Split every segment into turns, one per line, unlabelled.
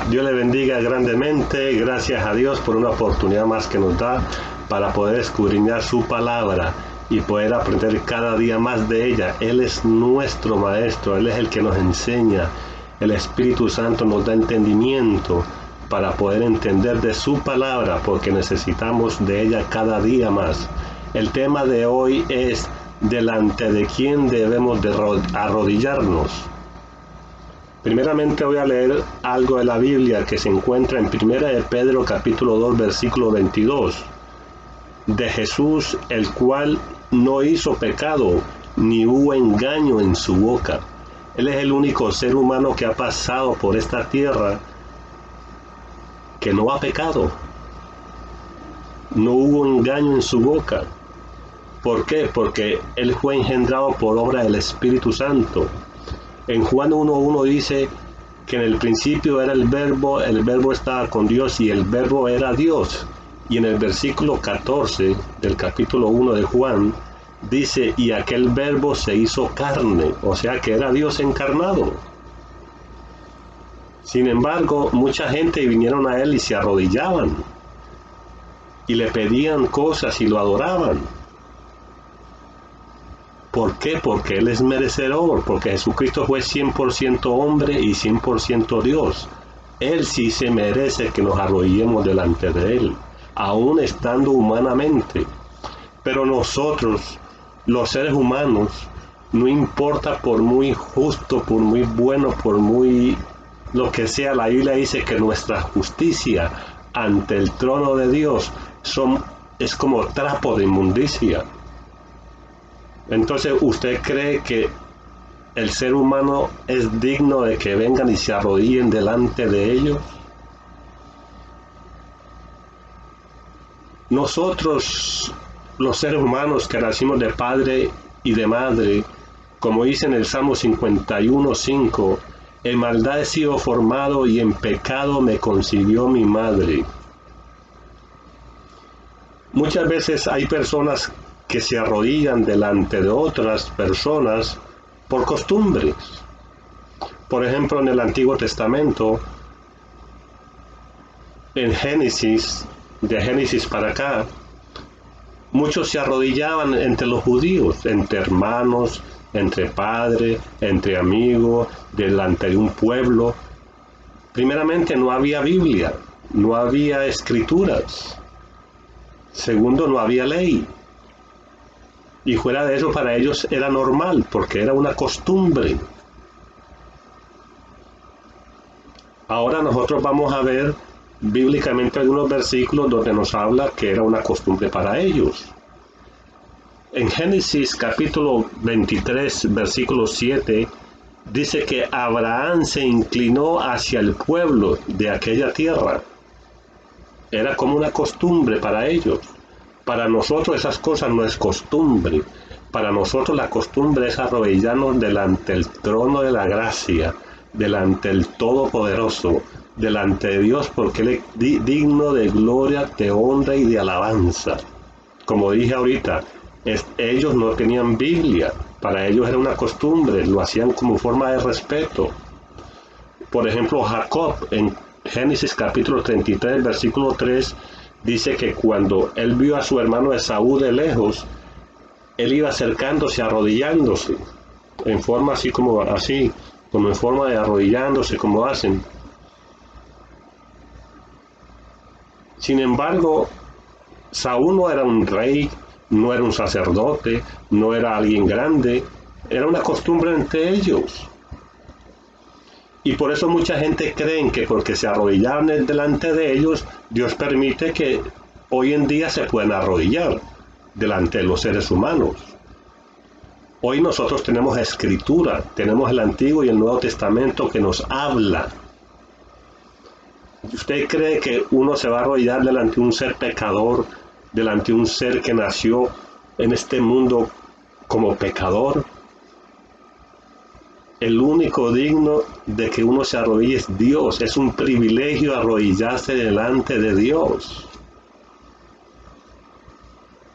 Dios le bendiga grandemente. Gracias a Dios por una oportunidad más que nos da para poder escudriñar su palabra y poder aprender cada día más de ella. Él es nuestro maestro, Él es el que nos enseña. El Espíritu Santo nos da entendimiento para poder entender de su palabra, porque necesitamos de ella cada día más. El tema de hoy es: ¿delante de quién debemos de arrodillarnos? Primeramente voy a leer algo de la Biblia que se encuentra en 1 de Pedro capítulo 2 versículo 22. De Jesús, el cual no hizo pecado, ni hubo engaño en su boca. Él es el único ser humano que ha pasado por esta tierra que no ha pecado. No hubo engaño en su boca. ¿Por qué? Porque Él fue engendrado por obra del Espíritu Santo. En Juan 1:1 dice que en el principio era el verbo estaba con Dios y el verbo era Dios. Y en el versículo 14 del capítulo 1 de Juan dice: y aquel verbo se hizo carne, o sea que era Dios encarnado. Sin embargo, mucha gente vinieron a Él y se arrodillaban y le pedían cosas y lo adoraban. ¿Por qué? Porque Él es merecedor, porque Jesucristo fue 100% hombre y 100% Dios. Él sí se merece que nos arrodillemos delante de Él, aún estando humanamente. Pero nosotros, los seres humanos, no importa por muy justo, por muy bueno, por muy lo que sea, la Biblia dice que nuestra justicia ante el trono de Dios es como trapo de inmundicia. Entonces, ¿usted cree que el ser humano es digno de que vengan y se arrodillen delante de ellos? Nosotros, los seres humanos que nacimos de padre y de madre, como dice en el Salmo 51:5, en maldad he sido formado y en pecado me concibió mi madre. Muchas veces hay personas que se arrodillan delante de otras personas por costumbres. Por ejemplo, en el Antiguo Testamento, en Génesis, de Génesis para acá, muchos se arrodillaban entre los judíos, entre hermanos, entre padres, entre amigos, delante de un pueblo. Primeramente, no había Biblia, no había escrituras. Segundo, no había ley. Y fuera de eso, para ellos era normal, porque era una costumbre. Ahora nosotros vamos a ver bíblicamente algunos versículos donde nos habla que era una costumbre para ellos. En Génesis capítulo 23, versículo 7, dice que Abraham se inclinó hacia el pueblo de aquella tierra. Era como una costumbre para ellos. Para nosotros esas cosas no es costumbre. Para nosotros la costumbre es arrodillarnos delante del trono de la gracia, delante del Todopoderoso, delante de Dios, porque Él es digno de gloria, de honra y de alabanza. Como dije ahorita, ellos no tenían Biblia. Para ellos era una costumbre, lo hacían como forma de respeto. Por ejemplo, Jacob en Génesis capítulo 33, versículo 3, dice que cuando él vio a su hermano Esaú de lejos, él iba acercándose, arrodillándose, en forma así, como en forma de arrodillándose, como hacen. Sin embargo, Saúl no era un rey, no era un sacerdote, no era alguien grande, era una costumbre entre ellos. Y por eso mucha gente cree que porque se arrodillaban delante de ellos, Dios permite que hoy en día se puedan arrodillar delante de los seres humanos. Hoy nosotros tenemos escritura, tenemos el Antiguo y el Nuevo Testamento que nos habla. ¿Usted cree que uno se va a arrodillar delante de un ser pecador, delante de un ser que nació en este mundo como pecador? El único digno de que uno se arrodille es Dios. Es un privilegio arrodillarse delante de Dios.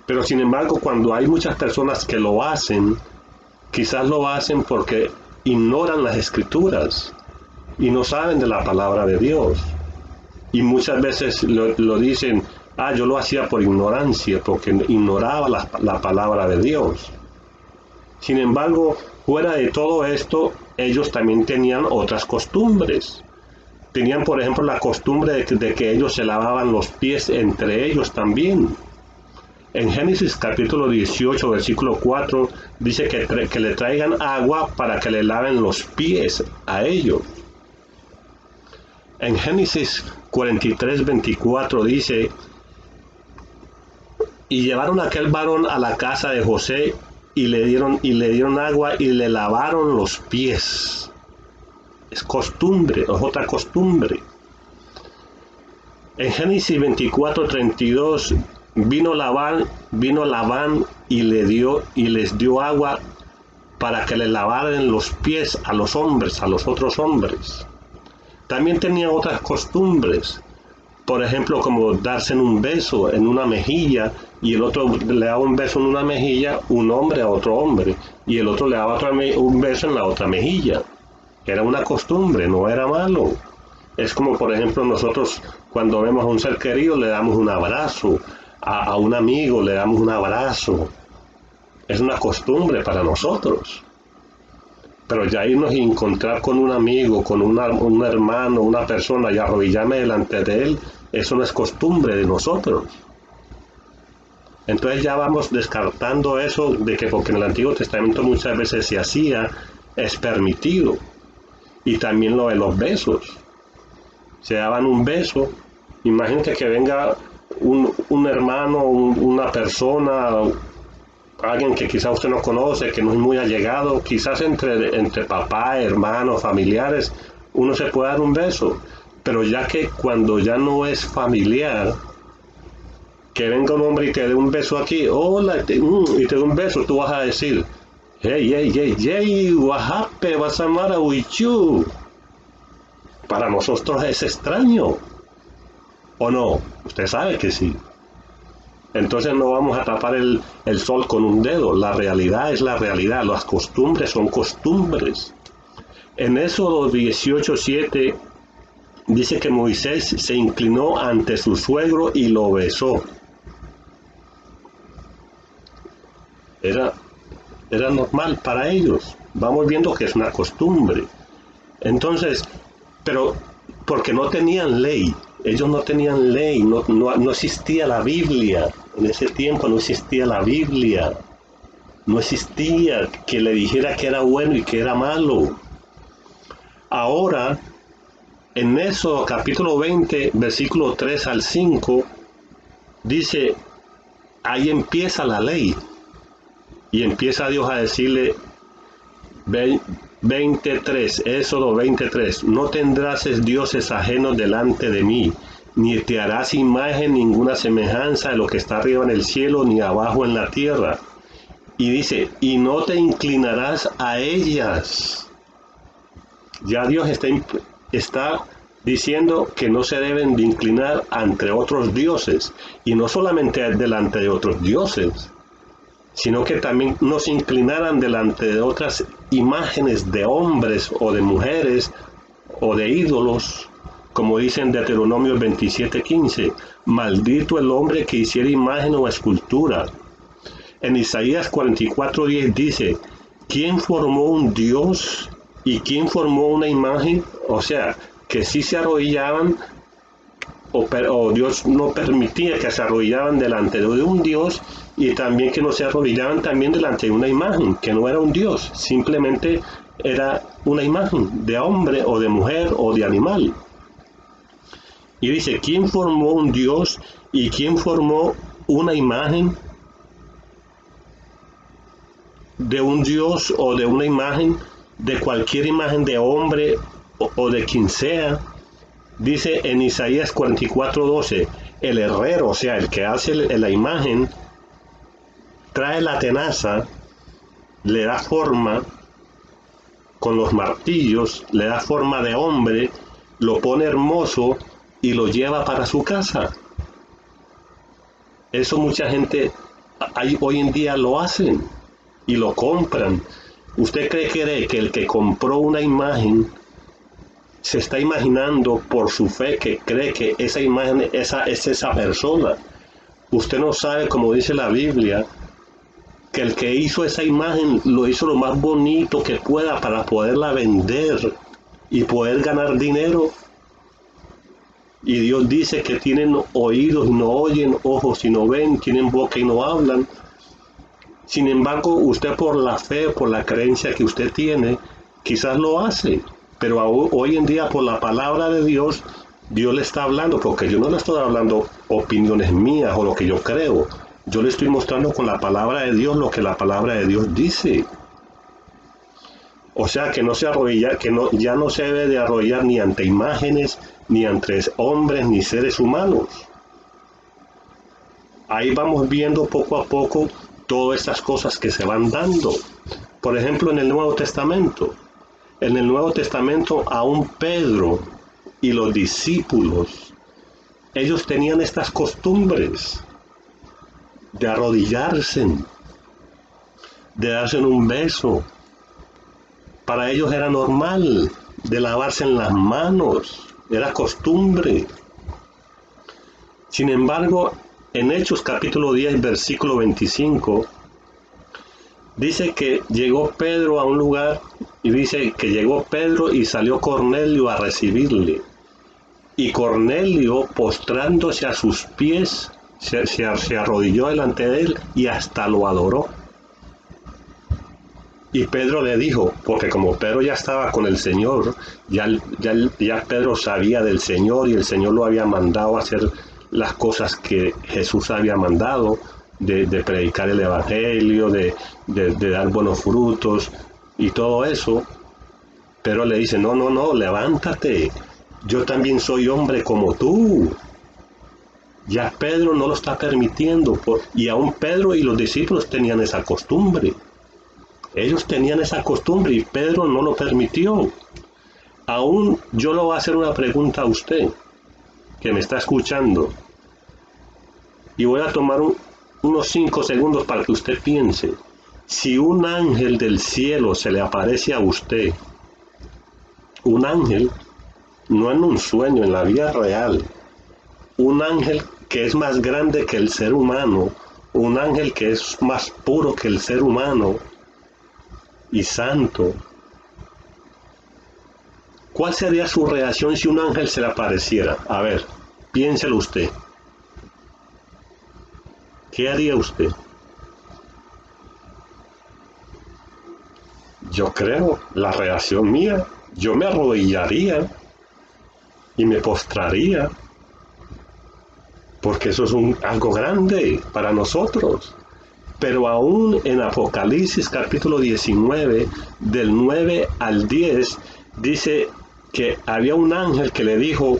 Pero sin embargo, cuando hay muchas personas que lo hacen, quizás lo hacen porque ignoran las escrituras. y no saben de la palabra de Dios. Y muchas veces lo dicen, yo lo hacía por ignorancia, porque ignoraba la palabra de Dios. Sin embargo, fuera de todo esto, ellos también tenían otras costumbres. Tenían, por ejemplo, la costumbre de que ellos se lavaban los pies entre ellos también. En Génesis capítulo 18, versículo 4, dice que le traigan agua para que le laven los pies a ellos. En Génesis 43, 24 dice, y llevaron a aquel varón a la casa de José y le dieron agua y le lavaron los pies. Es costumbre, es otra costumbre. En Génesis 24, 32 vino Labán y les dio agua para que le lavaran los pies a los hombres, a los otros hombres. También tenía otras costumbres, por ejemplo, como darse un beso en una mejilla, y el otro le daba un beso en una mejilla, un hombre a otro hombre, y el otro le daba un beso en la otra mejilla. Era una costumbre, no era malo. Es como, por ejemplo, nosotros cuando vemos a un ser querido le damos un abrazo, a un amigo le damos un abrazo. Es una costumbre para nosotros. Pero ya irnos y encontrar con un amigo, con un hermano, una persona y arrodillarme delante de él, eso no es costumbre de nosotros. Entonces ya vamos descartando eso de que porque en el Antiguo Testamento muchas veces se hacía, es permitido. Y también lo de los besos. Se daban un beso. Imagínate que venga un hermano, una persona, alguien que quizás usted no conoce, que no es muy allegado, quizás entre papá, hermanos, familiares, uno se puede dar un beso, pero ya que cuando ya no es familiar, que venga un hombre y te dé un beso aquí, hola, y te dé un beso, tú vas a decir, hey, what happened, what's the matter with you? Para nosotros es extraño, ¿o no? Usted sabe que sí. Entonces no vamos a tapar el sol con un dedo. La realidad es la realidad. Las costumbres son costumbres. En Éxodo 18:7 dice que Moisés se inclinó ante su suegro y lo besó. Era normal para ellos. Vamos viendo que es una costumbre. Entonces, pero porque no tenían ley. Ellos no tenían ley, no existía la Biblia. En ese tiempo no existía la Biblia. No existía que le dijera que era bueno y que era malo. Ahora, en Éxodo capítulo 20, versículo 3 al 5, dice, ahí empieza la ley. Y empieza Dios a decirle, 23, Éxodo 23, no tendrás dioses ajenos delante de mí, ni te harás imagen ninguna semejanza de lo que está arriba en el cielo, ni abajo en la tierra. Y dice, y no te inclinarás a ellas. Ya Dios está diciendo que no se deben de inclinar ante otros dioses, y no solamente delante de otros dioses, sino que también no se inclinaran delante de otras imágenes de hombres o de mujeres o de ídolos, como dice en Deuteronomio 27:15, maldito el hombre que hiciera imagen o escultura. En Isaías 44:10 dice, ¿quién formó un dios y quién formó una imagen? O sea, que sí se arrodillaban, o Dios no permitía que se arrodillaban delante de un dios, y también que no se arrodillaban también delante de una imagen, que no era un dios, simplemente era una imagen de hombre o de mujer o de animal. Y dice, ¿quién formó un dios y quién formó una imagen de un dios o de una imagen, de cualquier imagen de hombre o de quien sea? Dice en Isaías 44:12, el herrero, o sea, el que hace la imagen, trae la tenaza, le da forma con los martillos, le da forma de hombre, lo pone hermoso y lo lleva para su casa. Eso mucha gente hoy en día lo hacen y lo compran. ¿Usted cree que el que compró una imagen se está imaginando por su fe que cree que esa imagen es esa persona. Usted no sabe, como dice la Biblia, que el que hizo esa imagen lo hizo lo más bonito que pueda para poderla vender y poder ganar dinero. Y Dios dice que tienen oídos y no oyen, ojos y no ven, tienen boca y no hablan. Sin embargo, usted por la fe, por la creencia que usted tiene, quizás lo hace. Pero hoy en día, por la palabra de Dios, Dios le está hablando, porque yo no le estoy hablando opiniones mías o lo que yo creo. Yo le estoy mostrando con la palabra de Dios lo que la palabra de Dios dice. O sea, que no se arrodilla, ya no se debe de arrodillar ni ante imágenes, ni ante hombres, ni seres humanos. Ahí vamos viendo poco a poco todas estas cosas que se van dando. Por ejemplo, en el Nuevo Testamento. En el Nuevo Testamento, aún Pedro y los discípulos, ellos tenían estas costumbres de arrodillarse, de darse un beso. Para ellos era normal, de lavarse en las manos, era costumbre. Sin embargo, en Hechos capítulo 10, versículo 25, dice que llegó Pedro a un lugar y dice que llegó Pedro y salió Cornelio a recibirle. Y Cornelio, postrándose a sus pies, se arrodilló delante de él y hasta lo adoró. Y Pedro le dijo, porque como Pedro ya estaba con el Señor, ya Pedro sabía del Señor y el Señor lo había mandado a hacer las cosas que Jesús había mandado, de predicar el Evangelio, de dar buenos frutos y todo eso. Pero le dice, no, levántate, yo también soy hombre como tú. Ya Pedro no lo está permitiendo, y aún Pedro y los discípulos tenían esa costumbre. Ellos tenían esa costumbre y Pedro no lo permitió. Aún yo le voy a hacer una pregunta a usted, que me está escuchando, y voy a tomar unos 5 segundos para que usted piense. Si un ángel del cielo se le aparece a usted, un ángel, no en un sueño, en la vida real, un ángel que es más grande que el ser humano, un ángel que es más puro que el ser humano y santo, ¿cuál sería su reacción si un ángel se le apareciera? A ver, piénselo usted. ¿Qué haría usted? Yo creo, la reacción mía, yo me arrodillaría y me postraría, porque eso es algo grande para nosotros. Pero aún en Apocalipsis capítulo 19, del 9 al 10, dice que había un ángel que le dijo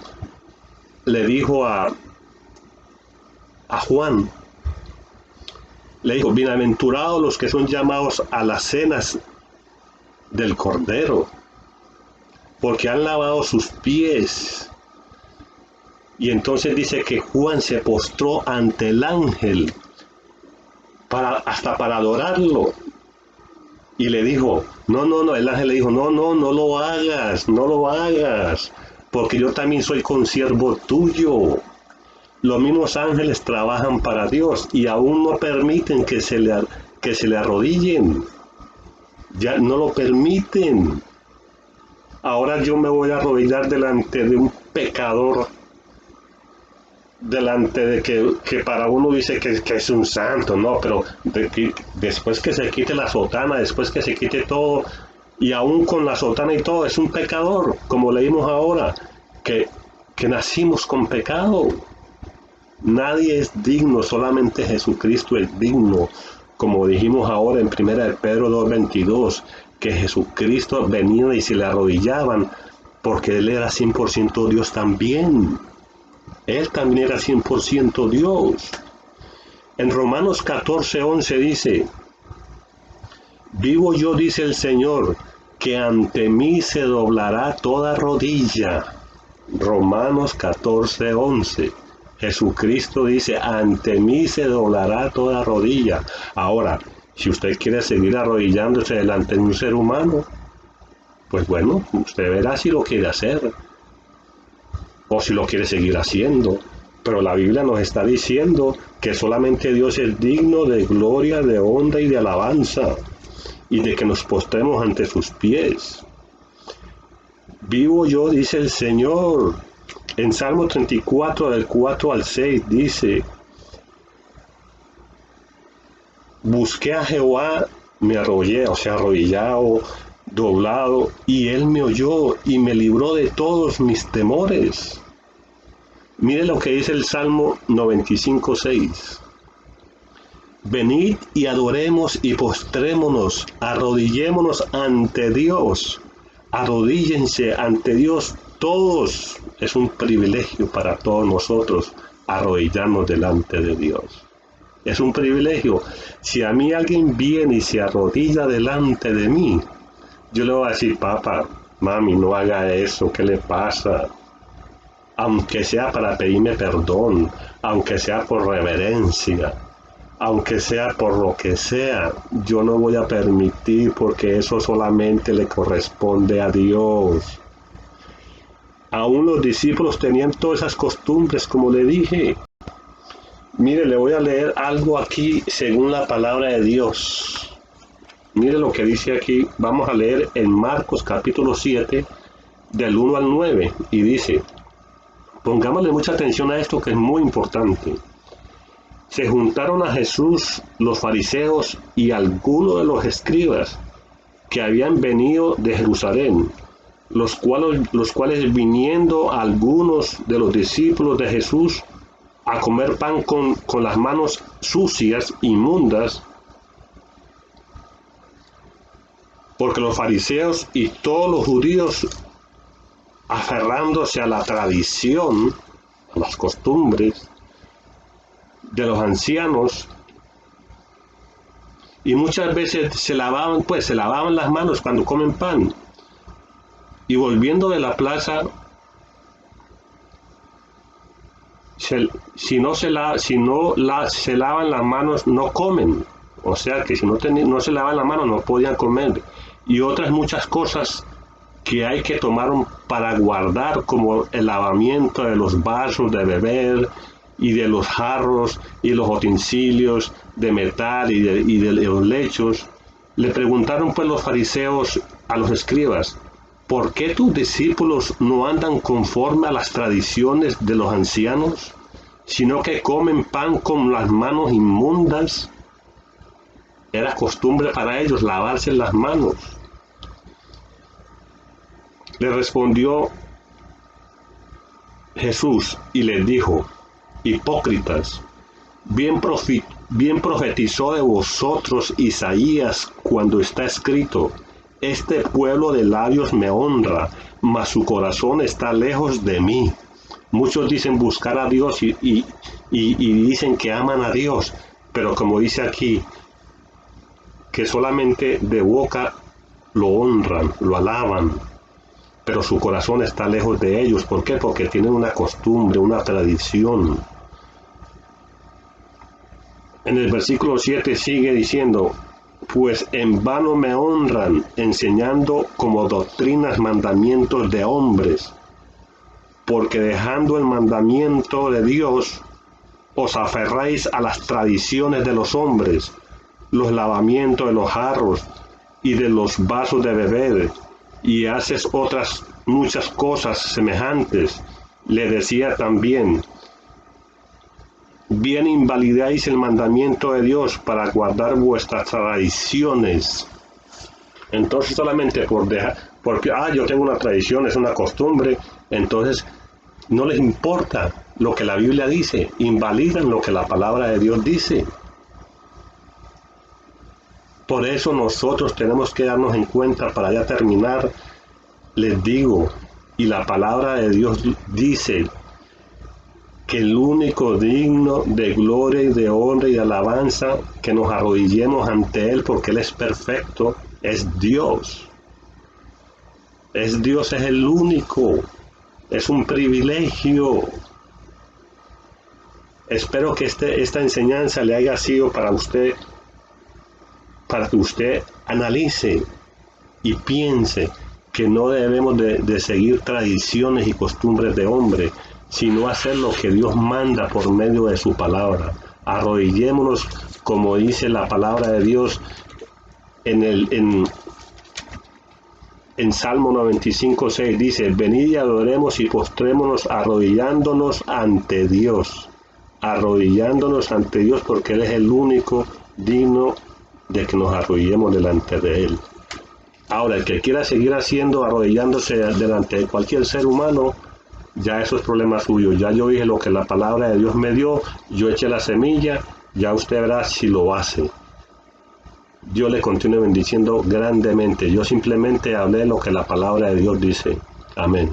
a Juan, le dijo, bienaventurados los que son llamados a las cenas del Cordero, porque han lavado sus pies. Y entonces dice que Juan se postró ante el ángel, hasta para adorarlo. Y le dijo, no, el ángel le dijo, no lo hagas, porque yo también soy consiervo tuyo. Los mismos ángeles trabajan para Dios y aún no permiten que se le arrodillen. Ya no lo permiten. Ahora yo me voy a arrodillar delante de un pecador, delante de que para uno dice que es un santo, no, pero después que se quite la sotana, después que se quite todo, y aún con la sotana y todo, es un pecador, como leímos ahora, que nacimos con pecado. Nadie es digno, solamente Jesucristo es digno, como dijimos ahora en 1 Pedro 2:22, que Jesucristo venía y se le arrodillaban, porque Él era 100% Dios también. Él también era 100% Dios. En Romanos 14:11 dice, vivo yo, dice el Señor, que ante mí se doblará toda rodilla. Romanos 14:11. Jesucristo dice, ante mí se doblará toda rodilla. Ahora, si usted quiere seguir arrodillándose delante de un ser humano, Pues bueno, usted verá si lo quiere hacer o si lo quiere seguir haciendo. Pero la Biblia nos está diciendo que solamente Dios es digno de gloria, de honra y de alabanza, y de que nos postremos ante sus pies. Vivo yo, dice el Señor. En Salmo 34, del 4 al 6, dice: busqué a Jehová, me arrollé, o sea, arrodillado, doblado, y él me oyó y me libró de todos mis temores. Mire lo que dice el Salmo 95, 6. Venid y adoremos y postrémonos, arrodillémonos ante Dios. Arrodíllense ante Dios todos. Es un privilegio para todos nosotros arrodillarnos delante de Dios. Es un privilegio. Si a mí alguien viene y se arrodilla delante de mí, yo le voy a decir: papá, mami, no haga eso, ¿qué le pasa? Aunque sea para pedirme perdón, aunque sea por reverencia, aunque sea por lo que sea, yo no voy a permitir, porque eso solamente le corresponde a Dios. Aún los discípulos tenían todas esas costumbres, como le dije. Mire, le voy a leer algo aquí según la palabra de Dios. Mire lo que dice aquí. Vamos a leer en Marcos capítulo 7, del 1 al 9, y dice: pongámosle mucha atención a esto, que es muy importante. Se juntaron a Jesús los fariseos y algunos de los escribas que habían venido de Jerusalén, los cuales viniendo algunos de los discípulos de Jesús a comer pan con las manos sucias, inmundas, porque los fariseos y todos los judíos, aferrándose a la tradición, a las costumbres de los ancianos, y muchas veces se lavaban las manos cuando comen pan, y volviendo de la plaza, si no se lavan las manos, no comen. O sea que si no se lavan las manos, no podían comer. Y otras muchas cosas que hay que tomar para guardar, como el lavamiento de los vasos de beber y de los jarros y los utensilios de metal y de los lechos. Le preguntaron pues los fariseos a los escribas: ¿por qué tus discípulos no andan conforme a las tradiciones de los ancianos, sino que comen pan con las manos inmundas? Era costumbre para ellos lavarse las manos. Le respondió Jesús y les dijo: hipócritas, bien profetizó de vosotros Isaías cuando está escrito: este pueblo de labios me honra, mas su corazón está lejos de mí. Muchos dicen buscar a Dios y dicen que aman a Dios, pero como dice aquí, que solamente de boca lo honran, lo alaban, pero su corazón está lejos de ellos. ¿Por qué? Porque tienen una costumbre, una tradición. En el versículo 7 sigue diciendo: pues en vano me honran, enseñando como doctrinas mandamientos de hombres, porque dejando el mandamiento de Dios, os aferráis a las tradiciones de los hombres, los lavamientos de los jarros y de los vasos de beber, y haces otras muchas cosas semejantes. Le decía también: bien invalidáis el mandamiento de Dios para guardar vuestras tradiciones. Entonces solamente porque yo tengo una tradición, es una costumbre, entonces no les importa lo que la Biblia dice, invalidan lo que la palabra de Dios dice. Por eso nosotros tenemos que darnos en cuenta, para ya terminar, les digo, y la palabra de Dios dice que el único digno de gloria y de honra y de alabanza, que nos arrodillemos ante Él porque Él es perfecto, es Dios. Es Dios, es el único. Es un privilegio. Espero que esta enseñanza le haya sido para que usted analice y piense que no debemos de seguir tradiciones y costumbres de hombre, sino hacer lo que Dios manda por medio de su palabra. Arrodillémonos, como dice la palabra de Dios en Salmo 95:6, dice: venid y adoremos y postrémonos arrodillándonos ante Dios, porque Él es el único digno de que nos arrodillemos delante de Él. Ahora, el que quiera seguir arrodillándose delante de cualquier ser humano, ya eso es problema suyo. Ya yo dije lo que la palabra de Dios me dio, yo eché la semilla, ya usted verá si lo hace. Dios le continúe bendiciendo grandemente. Yo simplemente hablé lo que la palabra de Dios dice. Amén.